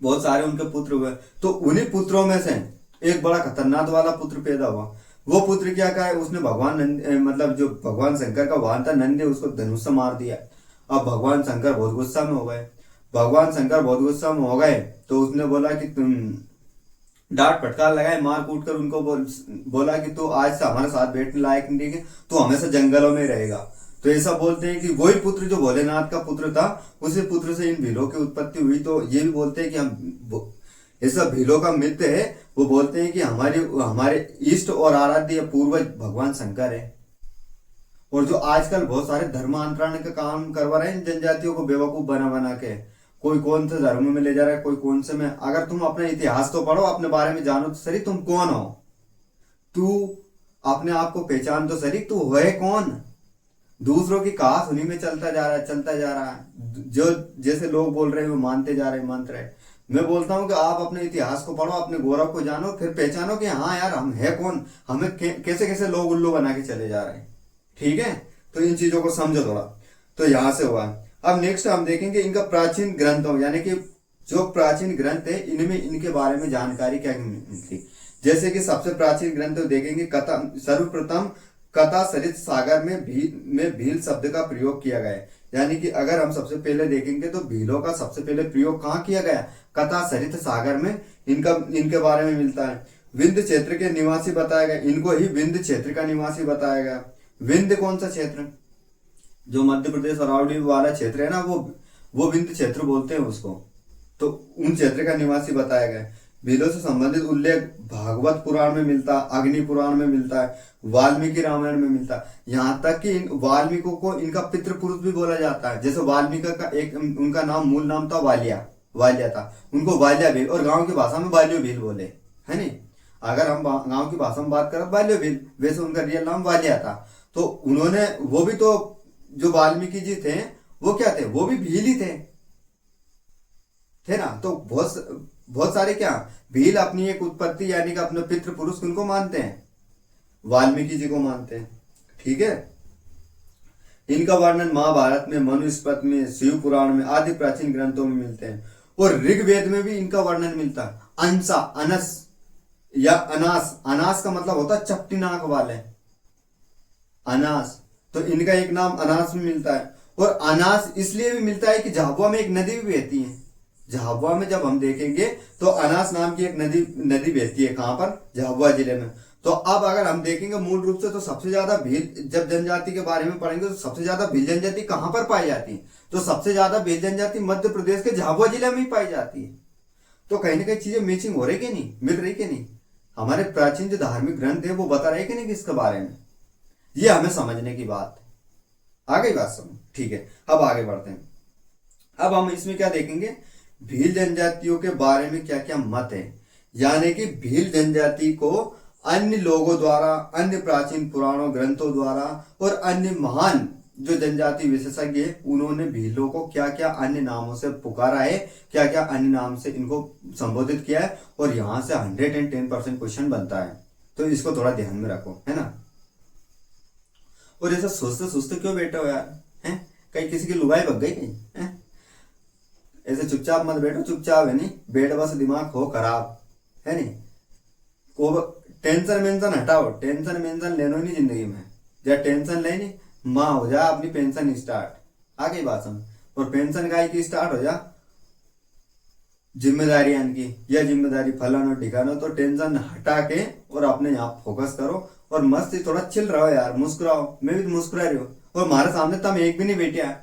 बहुत सारे उनके पुत्र हुए। तो उन्हीं पुत्रों में से एक बड़ा खतरनाक वाला पुत्र पैदा हुआ। वो पुत्र क्या कहा है, उसने भगवान मतलब जो भगवान शंकर का वाहन था नंदी, उसको धनुष से मार दिया। अब भगवान शंकर बहुत गुस्सा में हो गए। तो उसने बोला कि तुम डांट फटकार लगाए, मार कूट कर उनको बोला कि तू आज से हमारे साथ बैठने लायक नहीं है, तू हमेशा जंगलों में रहेगा। तो ऐसा बोलते हैं कि वही पुत्र जो भोलेनाथ का पुत्र था, उसी पुत्र से इन भीलों की उत्पत्ति हुई। तो ये भी बोलते हैं कि हम ऐसा भीलों का मित्र है, वो बोलते हैं कि हमारे इष्ट और आराध्य पूर्वज भगवान शंकर है। और जो आजकल बहुत सारे धर्मांतरण का काम करवा रहे हैं जनजातियों को बेवकूफ बना के, कोई कौन से धर्म में ले जा रहा है, कोई कौन से में। अगर तुम अपना इतिहास तो पढ़ो, अपने बारे में जानो तो सही, तुम कौन हो, तू अपने आप को पहचान तो सही, तू है कौन। दूसरों की कहा सुनी में चलता जा रहा है। जो जैसे लोग बोल रहे हैं वो मानते जा रहे। मैं बोलता हूं कि आप अपने इतिहास को पढ़ो, अपने गौरव को जानो, फिर पहचानो कि हाँ यार हम है कौन, हमें कैसे कैसे लोग उल्लू बना के चले जा रहे हैं। ठीक है, तो इन चीजों को समझो थोड़ा। तो यहां से हुआ। अब नेक्स्ट हम देखेंगे इनका प्राचीन ग्रंथों, यानी कि जो प्राचीन ग्रंथ है इनमें इनके बारे में जानकारी क्या मिलती। जैसे कि सबसे प्राचीन ग्रंथ देखेंगे कथा, सर्वप्रथम कथा सरित सागर में भील शब्द का प्रयोग किया गया है। यानी कि अगर हम सबसे पहले देखेंगे तो भीलों का सबसे पहले प्रयोग कहाँ किया गया, कथा सरित सागर में इनके बारे में मिलता है। विंध्य क्षेत्र के निवासी बताया गया, इनको ही विंध्य क्षेत्र का निवासी बताया गया। विंध्य कौन सा क्षेत्र, जो मध्य प्रदेश अरावली वाला क्षेत्र है ना, वो विंध्य क्षेत्र बोलते हैं उसको। तो उन क्षेत्र का निवासी बताया गया। भीलों से संबंधित उल्लेख भागवत पुराण में मिलता है, अग्नि पुराण में मिलता है, वाल्मीकि रामायण में मिलता है। यहाँ तक कि वाल्मीकि को इनका पितृ पुरुष भी बोला जाता है। जैसे वाल्मीकि का एक उनका नाम मूल नाम था वाल्या था, उनको वाल्या भील, और गांव की भाषा में वाल्यो भील बोले, है नहीं। अगर हम गांव की भाषा में बात करें वाल्यो भील, वैसे उनका रियल नाम वाल्या था। तो उन्होंने, वो भी तो जो वाल्मीकि जी थे वो क्या थे, वो भी भील ही थे ना। तो बहुत सारे क्या भील अपनी एक उत्पत्ति यानी कि अपने पितृ पुरुष उनको मानते हैं, वाल्मीकि जी को मानते हैं। ठीक है, इनका वर्णन महाभारत में, मनुस्मृति में, शिव पुराण में आदि प्राचीन ग्रंथों में मिलते हैं। और ऋग्वेद में भी इनका वर्णन मिलता है। अंसा, अनस या अनास, अनास का मतलब होता है चपटी नाक वाले, अनास। तो इनका एक नाम अनास में मिलता है। और अनास इसलिए भी मिलता है कि झाबुआ में एक नदी भी बहती है। झाबुआ में जब हम देखेंगे तो अनास नाम की एक नदी बहती है। कहां पर, झाबुआ जिले में। तो अब अगर हम देखेंगे मूल रूप से, तो सबसे ज्यादा भील, जब जनजाति के बारे में पढ़ेंगे तो सबसे ज्यादा भील जनजाति कहां पर पाई जाती है, तो सबसे ज्यादा भील जनजाति मध्य प्रदेश के झाबुआ जिले में ही पाई जाती है। तो कहीं ना कहीं चीजें मैचिंग हो रही कि नहीं, मिल रही कि नहीं। हमारे प्राचीन जो धार्मिक ग्रंथ है वो बता रहे कि नहीं किसके बारे में, ये हमें समझने की बात है। आ गई बात समझ? ठीक है, अब आगे बढ़ते हैं। अब हम इसमें क्या देखेंगे, भील जनजातियों के बारे में क्या क्या मत है, यानी कि भील जनजाति को अन्य लोगों द्वारा, अन्य प्राचीन पुराणों ग्रंथों द्वारा और अन्य महान जो जनजाति विशेषज्ञ है उन्होंने भीलों को क्या क्या अन्य नामों से पुकारा है, क्या क्या अन्य नाम से इनको संबोधित किया है, और यहाँ से 110% क्वेश्चन बनता है, तो इसको थोड़ा ध्यान में रखो, है ना। और ऐसा सोचते सोचते क्यों बैठे हो यार, हैं? कहीं किसी की लुगाई भग गई कहीं, हैं? ऐसे चुपचाप मत बैठो, चुपचाप है नहीं बैठ, बस दिमाग हो खराब, है नहीं। को टेंशन मेंशन हटाओ, टेंशन मेंशन लेनो नहीं जिंदगी में, जब टेंशन ले नहीं माँ हो जा अपनी पेंशन स्टार्ट। आ गई बात समझ? और पेंशन गाय की स्टार्ट हो जा जिम्मेदारी की, यह जिम्मेदारी फलानो ठिकानो, तो टेंशन हटा के और अपने यहाँ फोकस करो और मस्त थोड़ा चिल रहो यार, मुस्कुराओ। मैं भी मुस्कुरा रही हूँ, और हमारे सामने तो हम एक भी नहीं बैठे हैं,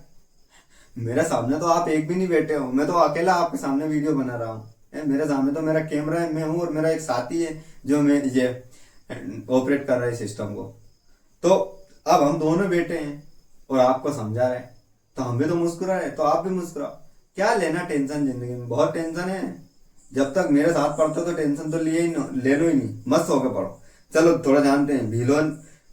मेरे सामने तो आप एक भी नहीं बैठे हो, मैं तो अकेला आपके सामने वीडियो बना रहा हूँ। मेरे सामने तो मेरा कैमरा है, मैं हूँ और मेरा एक साथी है जो मैं ये ऑपरेट कर रहा है सिस्टम को। तो अब हम दोनों बैठे हैं और आपको समझा रहे हैं, तो हम भी तो मुस्कुरा रहे, तो आप भी मुस्कुराओ। क्या लेना टेंशन, जिंदगी में बहुत टेंशन है। जब तक मेरे साथ पढ़ते हो तो टेंशन तो ले लो ही नहीं, मस्त होकर पढ़ो। चलो थोड़ा जानते हैं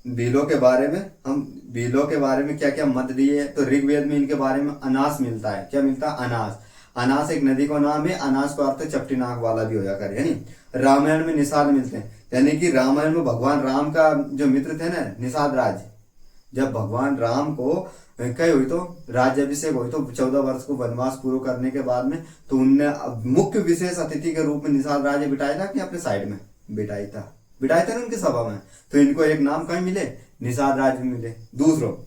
भीलों के बारे में। हम भीलों के बारे में क्या क्या मत दिए है, तो ऋग्वेद में इनके बारे में अनास मिलता है। क्या मिलता है? अनास। अनास एक नदी का नाम है, अनास का अर्थ चपटी नाक वाला भी हो जाकर, यानी रामायण में निषाद मिलते हैं, यानी कि रामायण में भगवान राम का जो मित्र थे ना निषाद राज, जब भगवान राम को कई हुई तो राज्याभिषेक हुई तो 14 वर्ष को वनवास पूरा करने के बाद में, तो उनने मुख्य विशेष अतिथि के रूप में निषाद राज बिठाया था कि अपने साइड में बिठाया था ना उनकी सभा में, तो इनको एक नाम कहीं मिले, निषाद राज मिले। दूसरो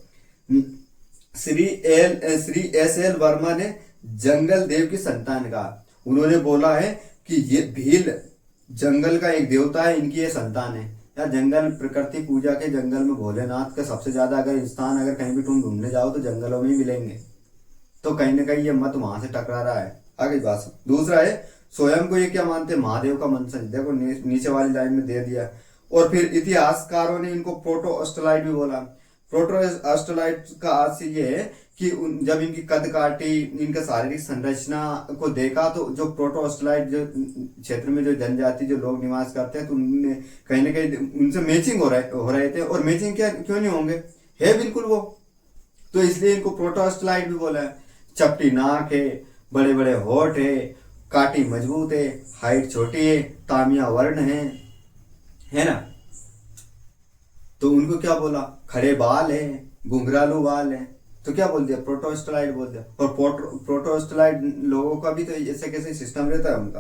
श्री एस एल वर्मा ने जंगल देव की संतान का, उन्होंने बोला है कि ये भील जंगल का एक देवता है, इनकी ये संतान है। या जंगल प्रकृति पूजा के जंगल में भोलेनाथ का सबसे ज्यादा अगर स्थान अगर कहीं भी तुम ढूंढने जाओ तो जंगलों में ही मिलेंगे, तो कहीं ना कहीं ये मत वहां से टकरा रहा है। आगे बात। दूसरा है स्वयं को ये क्या मानते हैं, महादेव का मंत्र, देखो नीचे वाली लाइन में दे दिया। और फिर इतिहासकारों ने इनको प्रोटो ऑस्ट्रेलाइट भी बोला। प्रोटो ऑस्ट्रेलाइट का अर्थ ये है कि जब इनकी कद काटी, इनका शारीरिक संरचना को देखा, तो जो प्रोटो ऑस्ट्रेलाइट जो क्षेत्र में जो जनजाति जो लोग निवास करते हैं, तो उनने कहीं ना कहीं उनसे मैचिंग हो रहे थे। और मैचिंग क्या क्यों नहीं होंगे, है बिल्कुल वो, तो इसलिए इनको प्रोटो ऑस्ट्रेलाइट भी बोला है। चपटी नाक है, बड़े बड़े होठ है, काटी मजबूत है, हाइट छोटी है, तामिया वर्ण है ना। तो उनको क्या बोला, खड़े बाल है, घुंघरालू बाल है, तो क्या बोल दिया, प्रोटोस्टेलाइट बोल दिया। और प्रोटोस्टेलाइट लोगों का भी तो ऐसे कैसे सिस्टम रहता है, उनका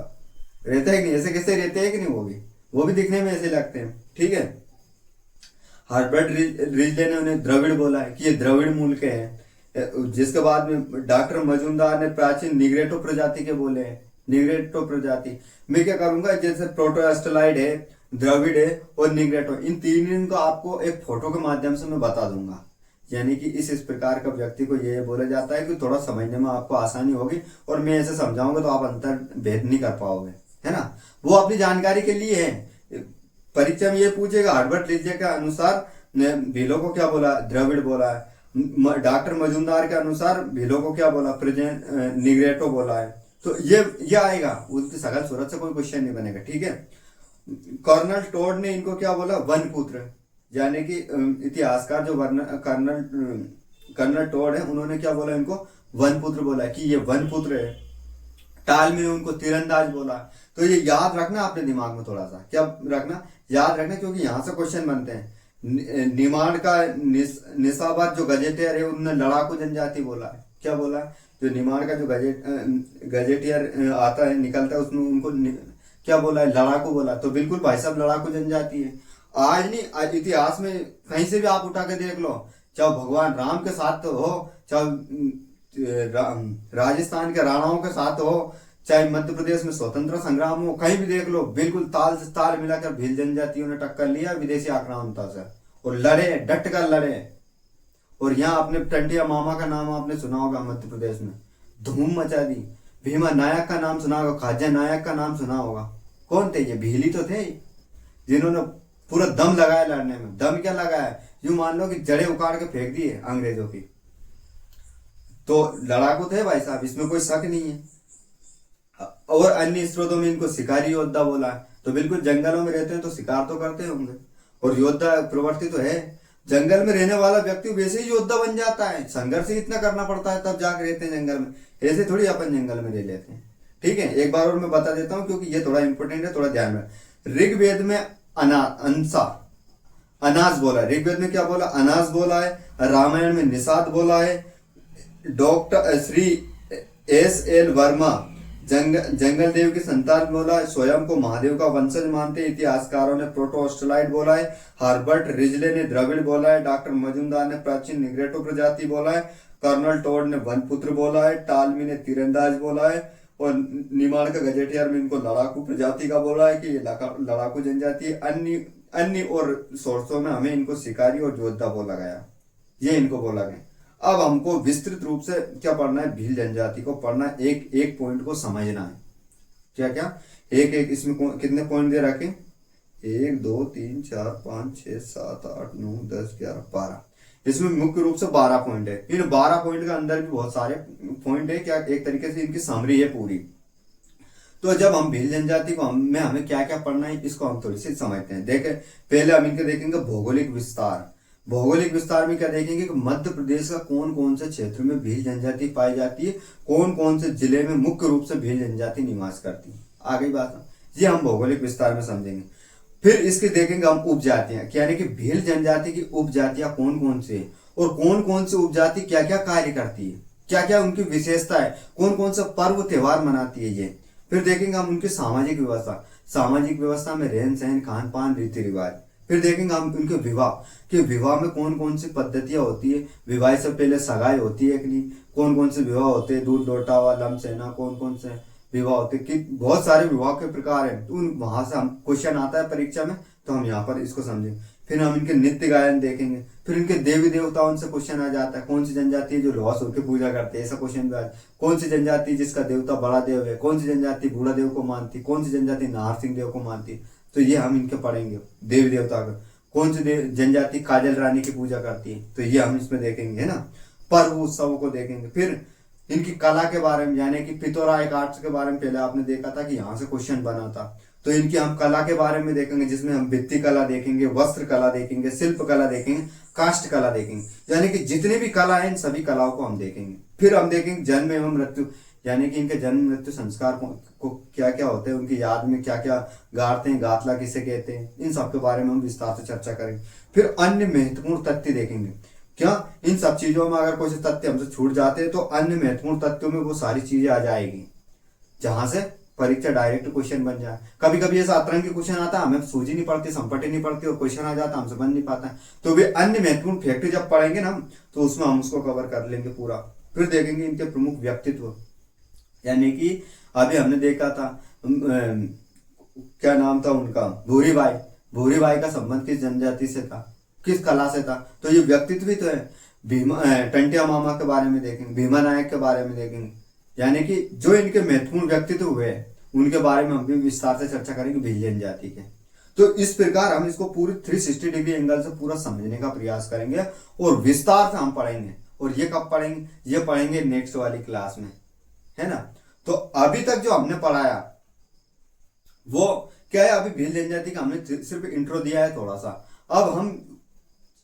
रहता है कि नहीं, ऐसे कैसे रहते हैं कि नहीं, वो भी दिखने में ऐसे लगते हैं। ठीक है, हार्वर्ड रिजले ने उन्हें द्रविड़ बोला है कि ये द्रविड़ मूल के हैं। जिसके बाद में डॉक्टर मजूमदार ने प्राचीन निग्रेटो प्रजाति के बोले हैं, निग्रेटो प्रजाति। मैं क्या करूंगा, जैसे प्रोटोस्टेलाइट है, द्रविड़ है और निग्रेटो, इन तीन को आपको एक फोटो के माध्यम से मैं बता दूंगा। यानी कि इस प्रकार का व्यक्ति को ये बोला जाता है कि थोड़ा समझने में आपको आसानी होगी, और मैं ऐसे समझाऊंगा तो आप अंतर भेद नहीं कर पाओगे, है ना। वो अपनी जानकारी के लिए है, परीक्षा में ये पूछेगा हार्वर्ड रिजले के अनुसार भीलों को क्या बोला, द्रविड़ बोला है। डॉक्टर मजूमदार के अनुसार भीलों को क्या बोला, प्रेजेंट निग्रेटो बोला है। तो ये आएगा, उसकी सकल सूरत से कोई क्वेश्चन नहीं बनेगा। ठीक है, कर्नल टोड ने इनको क्या बोला, वनपुत्र, यानी कि इतिहासकार जो कर्नल टोड है, उन्होंने क्या बोला, इनको वनपुत्र बोला कि ये वनपुत्र है। टाल में उनको तीरंदाज बोला। तो ये याद रखना अपने दिमाग में, थोड़ा सा क्या रखना, याद रखना, क्योंकि यहाँ से क्वेश्चन बनते हैं। निमाड़ का निसाबाद जो गजेटियर है, उन्होंने लड़ाकू जनजाति बोला है। क्या बोला, जो निमाड़ का जो गजेटियर आता है, निकलता है, उसमें उनको क्या बोला है, लड़ाकू बोला। तो बिल्कुल भाई साहब लड़ाकू जनजाति है। आज नहीं, आज इतिहास में कहीं से भी आप उठा के देख लो, चाहे भगवान राम के साथ हो, चाहे राजस्थान के राणाओं के साथ हो, चाहे मध्य प्रदेश में स्वतंत्र संग्राम हो, कहीं भी देख लो, बिल्कुल ताल से ताल मिलाकर भील जनजातियों ने टक्कर लिया विदेशी आक्रामकता से, और लड़े, डट कर लड़े। और यहाँ अपने टंटिया मामा का नाम आपने सुना होगा, मध्य प्रदेश में धूम मचा दी। भीमा नायक का नाम सुना होगा, खाजा नायक का नाम सुना होगा। कौन थे ये, भील ही तो थे। जिन्होंने पूरा दम लगाया लड़ने में। दम क्या लगाया, यूं मान लो कि जड़ें उखाड़ के फेंक दी है अंग्रेजों की। तो लड़ाकू थे भाई साहब, इसमें कोई शक नहीं है। और अन्य स्रोतों में इनको शिकारी योद्धा बोला है। तो बिल्कुल जंगलों में रहते हैं तो शिकार तो करते होंगे, और योद्धा प्रवृत्ति तो है। जंगल में रहने वाला व्यक्ति वैसे ही योद्धा बन जाता है, संघर्ष ही इतना करना पड़ता है तब जाके रहते हैं जंगल में। ऐसे थोड़ी अपन जंगल में रह लेते हैं। ठीक है, एक बार और मैं बता देता हूँ क्योंकि ये थोड़ा इंपॉर्टेंट है, थोड़ा ध्यान में। ऋग्वेद में अंसा अनाज बोला है। ऋग्वेद में क्या बोला, अनाज बोला है। रामायण में निषाद बोला है। Doctor Shri S.L. वर्मा जंगल देव की संतान बोला है। स्वयं को महादेव का वंशज मानते इतिहासकारों ने प्रोटोस्टलाइट बोला है। हार्बर्ट रिजले ने द्रविड़ बोला है। डॉक्टर मजुमदार ने प्राचीन निग्रेटो प्रजाति बोला है। कर्नल टोड ने वनपुत्र बोला है। टालमी ने तीरंदाज बोला है। और निमाड़ का गजेटियर में इनको लड़ाकू प्रजाति का बोला है कि ये लड़ाकू जनजाति है। अन्य और सोर्सों में हमें इनको शिकारी और योद्धा बोला गया, ये इनको बोला गया। अब हमको विस्तृत रूप से क्या पढ़ना है, भील जनजाति को पढ़ना है, एक एक पॉइंट को समझना है। क्या क्या एक एक इसमें कितने पॉइंट दे रखे, 1 2 3 4 5 6 7 8 9 10 11 12। इसमें मुख्य रूप से 12 पॉइंट है। इन 12 पॉइंट के अंदर भी बहुत सारे पॉइंट है, क्या एक तरीके से इनकी समरी है पूरी। तो जब हम भील जनजाति को हमें क्या क्या पढ़ना है, इसको हम थोड़ी सी समझते हैं। देखें, पहले हम इनके देखेंगे भौगोलिक विस्तार। भौगोलिक विस्तार में क्या देखेंगे कि मध्य प्रदेश का कौन कौन से क्षेत्र में भील जनजाति पाई जाती है, कौन कौन से जिले में मुख्य रूप से भील जनजाति निवास करती है। आ गई बात, ये हम भौगोलिक विस्तार में समझेंगे। फिर इसके देखेंगे हम उपजातियां, यानी कि भील जनजाति की उपजातियां कौन कौन सी है, और कौन कौन सी उपजाति क्या क्या कार्य करती है, क्या क्या उनकी विशेषता है, कौन कौन सा पर्व त्योहार मनाती है ये। फिर देखेंगे हम उनकी सामाजिक व्यवस्था, सामाजिक व्यवस्था में रहन सहन, खान पान, रीति रिवाज। फिर देखेंगे हम उनके विवाह, कि विवाह में कौन कौन सी पद्धतियां होती है, विवाह से पहले सगाई होती है कि नहीं, कौन कौन से विवाह होते हैं, दूध लोटावा, लम सेना, कौन कौन से विवाह होते हैं, कि बहुत सारे विवाह के प्रकार हैं। तो वहां से हम क्वेश्चन आता है परीक्षा में, तो हम यहाँ पर इसको समझेंगे। फिर हम इनके नित्य गायन देखेंगे। फिर इनके देवी देवताओं से क्वेश्चन आ जाता है, कौन सी जनजाति है जो लोहा सूर की पूजा करते हैं, ऐसा क्वेश्चन भी आता है। कौन सी जनजाति जिसका देवता बड़ा देव है, कौन सी जनजाति बूढ़ा देव को मानती, कौन सी जनजाति नाहर सिंह देव को मानती। तो ये हम इनके पढ़ेंगे देवी देवता का। कौन सी जनजाति काजल रानी की पूजा करती है, तो ये हम इसमें देखेंगे, है ना। पर्व उत्सव को देखेंगे। फिर इनकी कला के बारे में, यानी कि पिथौराइक आर्ट्स के बारे में पहले आपने देखा था कि यहाँ से क्वेश्चन बना था। तो इनकी हम कला के बारे में देखेंगे, जिसमें हम भित्ति कला देखेंगे, वस्त्र कला देखेंगे, शिल्प कला देखेंगे, काष्ठ कला देखेंगे, यानी कि जितने भी कला है इन सभी कलाओं को हम देखेंगे। फिर हम देखेंगे जन्म एवं मृत्यु, यानी कि इनके जन्म मृत्यु संस्कार को क्या क्या होते हैं, उनकी याद में क्या क्या गाड़ते हैं, गाथला किसे कहते हैं, इन सब के बारे में हम विस्तार से चर्चा करेंगे। फिर अन्य महत्वपूर्ण तथ्य देखेंगे। क्या इन सब चीजों में अगर कोई तथ्य हमसे छूट जाते हैं तो अन्य महत्वपूर्ण तथ्यों में वो सारी चीजें आ जाएगी, जहां से परीक्षा डायरेक्ट क्वेश्चन बन जाए। कभी कभी ऐसा अतरंगी क्वेश्चन आता है, हमें सूझी नहीं पड़ती, संपत्ति नहीं पड़ती, और क्वेश्चन आ जाता है हमसे बन नहीं पाता है। तो वे अन्य महत्वपूर्ण फैक्टर जब पढ़ेंगे ना, तो उसमें हम उसको कवर कर लेंगे पूरा। फिर देखेंगे इनके प्रमुख व्यक्तित्व, यानी कि अभी हमने देखा था क्या नाम था उनका, भूरी बाई। भूरी बाई का संबंध किस जनजाति से था, किस कला से था, तो ये व्यक्तित्व भी तो है। भीमा टंटिया मामा के बारे में देखेंगे, भीमा नायक के बारे में देखेंगे, यानी कि जो इनके महत्वपूर्ण व्यक्तित्व हुए उनके बारे में हम भी विस्तार से चर्चा करेंगे भील जनजाति के। तो इस प्रकार हम इसको पूरी 360 डिग्री एंगल से पूरा समझने का प्रयास करेंगे और विस्तार से हम पढ़ेंगे। और ये कब पढ़ेंगे, ये पढ़ेंगे नेक्स्ट वाली क्लास में, है ना। तो अभी तक जो हमने पढ़ाया वो क्या है, अभी भील जनजाति का हमने सिर्फ इंट्रो दिया है थोड़ा सा। अब हम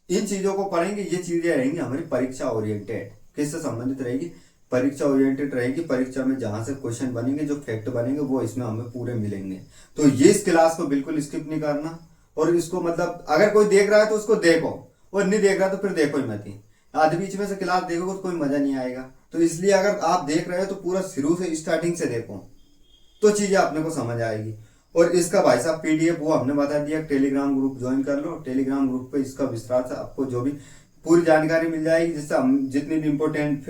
इन चीजों को पढ़ेंगे, ये चीजें रहेंगी हमारी परीक्षा ओरिएंटेड, किससे संबंधित रहेगी, परीक्षा ओरिएंटेड रहेगी। परीक्षा में जहां से क्वेश्चन बनेंगे, जो फैक्ट बनेंगे वो इसमें हमें पूरे मिलेंगे। तो ये इस क्लास को बिल्कुल स्किप नहीं करना, और इसको मतलब अगर कोई देख रहा है तो उसको देखो, और नहीं देख रहा तो फिर देखो ही मत। आधे बीच में से क्लास देखोगे तो कोई मजा नहीं आएगा। तो इसलिए अगर आप देख रहे हो तो पूरा शुरू से स्टार्टिंग से देखो, तो चीजें अपने को समझ आएगी। और इसका भाई साहब PDF वो हमने बता दिया, टेलीग्राम ग्रुप ज्वाइन कर लो। टेलीग्राम ग्रुप पे इसका विस्तार से आपको जो भी पूरी जानकारी मिल जाएगी, जिससे हम जितनी भी इम्पोर्टेंट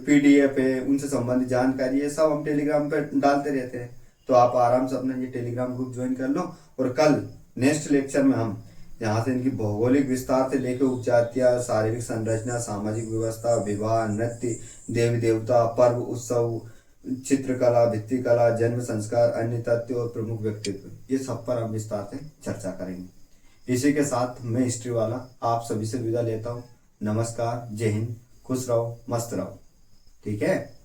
PDF है उनसे संबंधित जानकारी है सब हम टेलीग्राम पे डालते रहते हैं। तो आप आराम से अपना ये टेलीग्राम ग्रुप ज्वाइन कर लो। और कल नेक्स्ट लेक्चर में हम यहाँ से इनकी भौगोलिक विस्तार से लेकर उपजातियां, शारीरिक संरचना, सामाजिक व्यवस्था, विवाह, नृत्य, देवी देवता, पर्व उत्सव, चित्रकला, भित्तिकला, जन्म संस्कार, अन्य तथ्य और प्रमुख व्यक्तित्व, ये सब पर हम विस्तार से चर्चा करेंगे। इसी के साथ मैं हिस्ट्री वाला आप सभी से विदा लेता हूँ। नमस्कार, जय हिंद, खुश रहो, मस्त रहो। ठीक है।